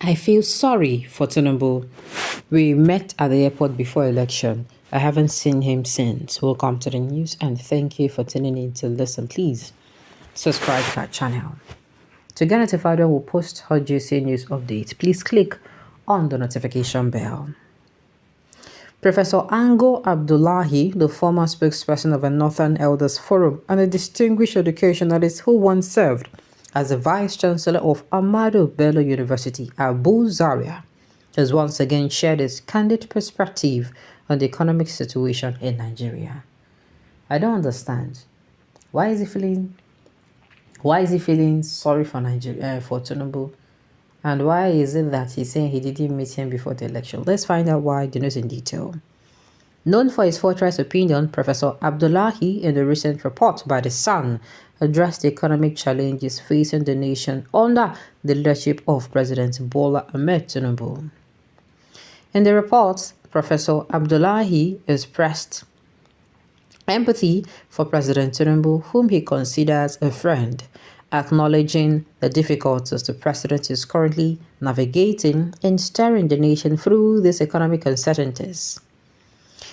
I feel sorry for Tinubu. We met at the airport before election. I haven't seen him since. Welcome to the news and thank you for tuning in to listen. Please subscribe to our channel. To get notified when we post hot juicy news updates, please click on the notification bell. Professor Ango Abdullahi, the former spokesperson of the Northern Elders Forum and a distinguished educationalist who once served as the Vice-Chancellor of Ahmadu Bello University, Abu Zaria, has once again shared his candid perspective on the economic situation in Nigeria. I don't understand. Why is he feeling sorry for Nigeria, for Tinubu? And why is it that he's saying he didn't meet him before the election? Let's find out why the news in detail. Known for his forthright opinion, Professor Abdullahi, in the recent report by The Sun, addressed the economic challenges facing the nation under the leadership of President Bola Ahmed Tinubu. In the report, Professor Abdullahi expressed empathy for President Tinubu, whom he considers a friend, acknowledging the difficulties the president is currently navigating in steering the nation through these economic uncertainties.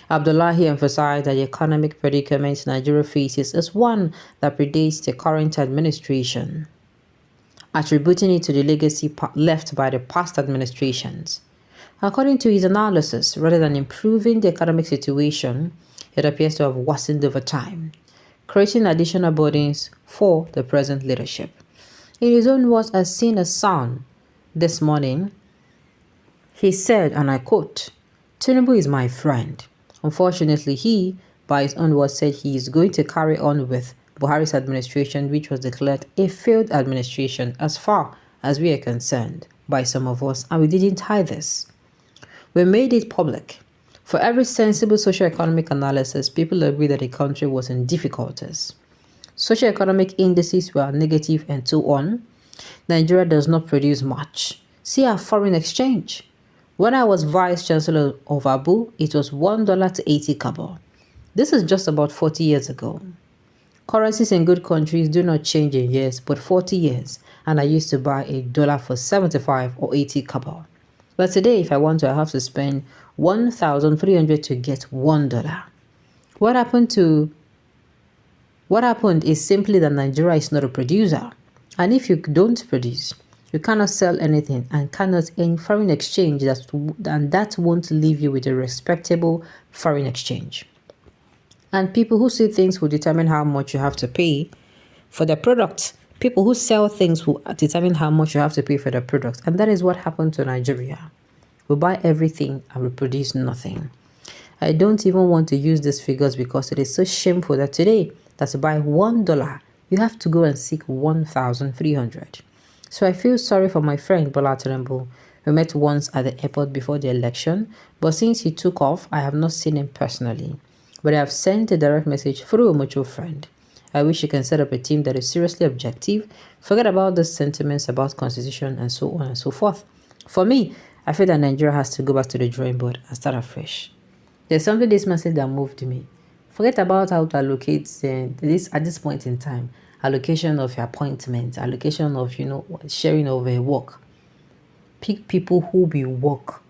Abdullahi emphasized that the economic predicament Nigeria faces is one that predates the current administration, attributing it to the legacy left by the past administrations. According to his analysis, rather than improving the economic situation, it appears to have worsened over time, creating additional burdens for the present leadership. In his own words, as seen as Sun this morning, he said, and I quote, "Tinubu is my friend. Unfortunately, he, by his own words, said he is going to carry on with Buhari's administration, which was declared a failed administration as far as we are concerned by some of us, and we didn't hide this. We made it public. For every sensible socio-economic analysis, people agree that the country was in difficulties. Socio-economic indices were negative and so on. Nigeria does not produce much. See our foreign exchange. When I was Vice-Chancellor of Abu, it was $1 to 80 kobo. This is just about 40 years ago. Currencies in good countries do not change in years, but 40 years, and I used to buy a dollar for 75 or 80 kobo. But today, if I want to, I have to spend 1,300 to get $1. What happened is simply that Nigeria is not a producer, and if you don't produce, you cannot sell anything and cannot earn foreign exchange, and that won't leave you with a respectable foreign exchange. And people who see things will determine how much you have to pay for the product. People who sell things will determine how much you have to pay for the product. And that is what happened to Nigeria. We buy everything and we produce nothing. I don't even want to use these figures because it is so shameful that today, that to buy $1, you have to go and seek 1,300. So I feel sorry for my friend Bola Tinubu. We met once at the airport before the election, but since he took off, I have not seen him personally. But I have sent a direct message through a mutual friend. I wish you can set up a team that is seriously objective, forget about the sentiments about constitution and so on and so forth. For me, I feel that Nigeria has to go back to the drawing board and start afresh. There's something this message that moved me. Forget about how to allocate this at this point in time. Allocation of your appointment, allocation of, sharing of a work. Pick people who will work.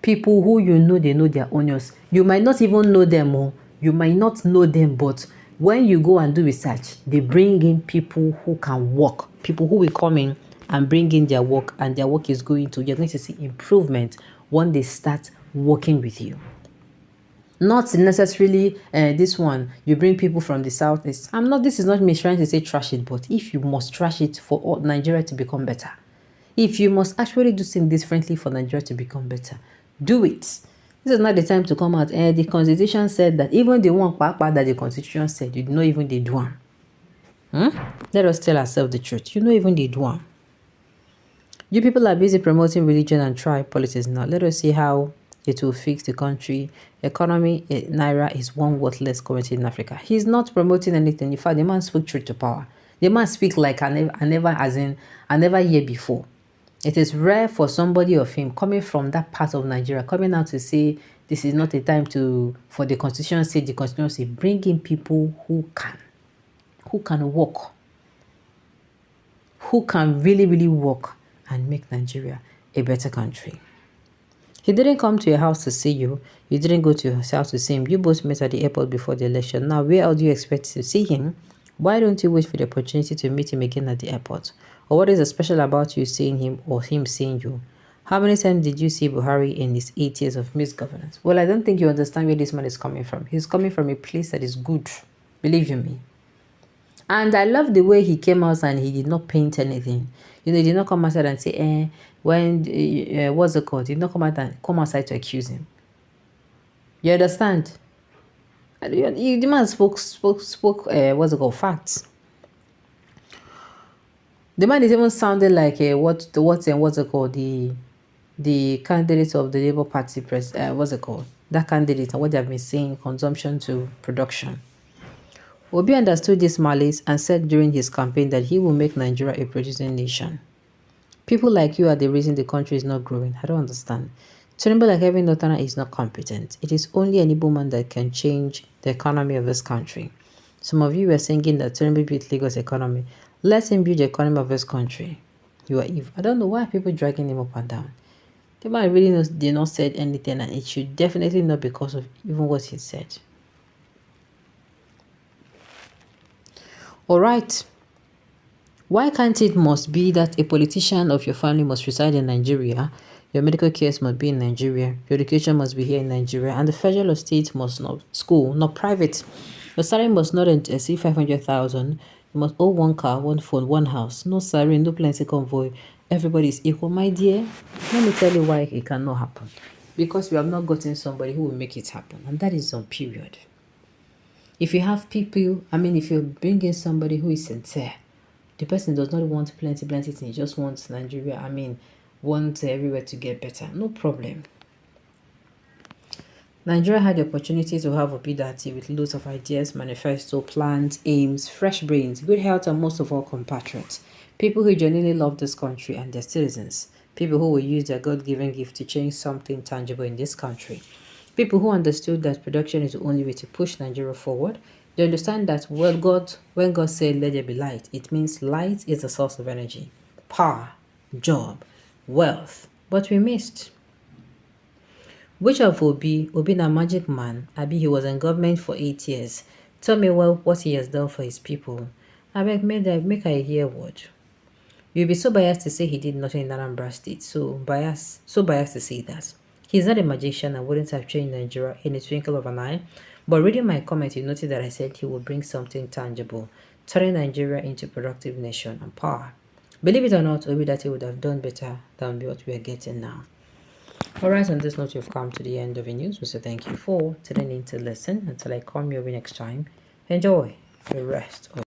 People who they know their onions. You might not even know them, or you might not know them, but when you go and do research, they bring in people who can work. People who will come in and bring in their work, and their work is you're going to see improvement when they start working with you. Not necessarily this one, you bring people from the southeast. This is not me trying to say trash it, but if you must trash it for Nigeria to become better, if you must actually do things differently for Nigeria to become better, do it. This is not the time to come out. The constitution said that, even the one part that the constitution said, you know even they do one. Let us tell ourselves the truth. You know even they do one. You people are busy promoting religion and tribe politics now. Let us see how it will fix the country. Economy, Naira is one worthless currency in Africa. He's not promoting anything. In fact, the man spoke truth to power. The man speak like I never hear before. It is rare for somebody of him coming from that part of Nigeria, coming out to say this is not a time for the constitution say, the constitution say, bring in people who can work, who can really, really work and make Nigeria a better country. He didn't come to your house to see you. You didn't go to his house to see him. You both met at the airport before the election. Now, where else do you expect to see him? Why don't you wait for the opportunity to meet him again at the airport? Or what is so special about you seeing him or him seeing you? How many times did you see Buhari in his 8 years of misgovernance? Well, I don't think you understand where this man is coming from. He's coming from a place that is good. Believe you me. And I love the way he came out and he did not paint anything. He did not come outside and say, what's it called? He did not come outside to accuse him. You understand? The man spoke, what's it called, facts. The man is even sounding like what's it called, the candidate of the Labour Party what's it called? That candidate and what they have been saying, consumption to production. Obi understood this malice and said during his campaign that he will make Nigeria a producing nation. People like you are the reason the country is not growing. I don't understand. Tinubu, like every northerner, is not competent. It is only an Igbo man that can change the economy of this country. Some of you were saying that Tinubu built Lagos economy. Let him build the economy of this country. You are evil. I don't know why people dragging him up and down. The man really did not said anything, and it should definitely not because of even what he said. All right. Why can't it must be that a politician of your family must reside in Nigeria, your medical care must be in Nigeria, your education must be here in Nigeria, and the federal or state must not school, not private. Your salary must not exceed 500,000. You must own one car, one phone, one house. No salary, no plenty convoy. Everybody is equal. My dear, let me tell you why it cannot happen. Because we have not gotten somebody who will make it happen. And that is on period. If you have people, if you bring in somebody who is sincere, the person does not want plenty things. He just wants Nigeria, wants everywhere to get better. No problem. Nigeria had the opportunity to have a Obidati with loads of ideas, manifesto, plans, aims, fresh brains, good health, and most of all, compatriots. People who genuinely love this country and their citizens. People who will use their God-given gift to change something tangible in this country. People who understood that production is the only way to push Nigeria forward. They understand that when God said, let there be light, it means light is the source of energy, power, job, wealth. But we missed. Which of Obi na magic man? Abi he was in government for 8 years. Tell me what he has done for his people. I beg, make I hear word. You'll be so biased to say he did nothing in Anambra State. So biased to say that. He's not a magician and wouldn't have changed Nigeria in a twinkle of an eye. But reading my comment, you noted that I said he will bring something tangible, turning Nigeria into a productive nation and power. Believe it or not, Obidati would have done better than what we are getting now. Alright, on this note, we've come to the end of the news. We say thank you for tuning in to listen. Until I come your way next time, enjoy the rest of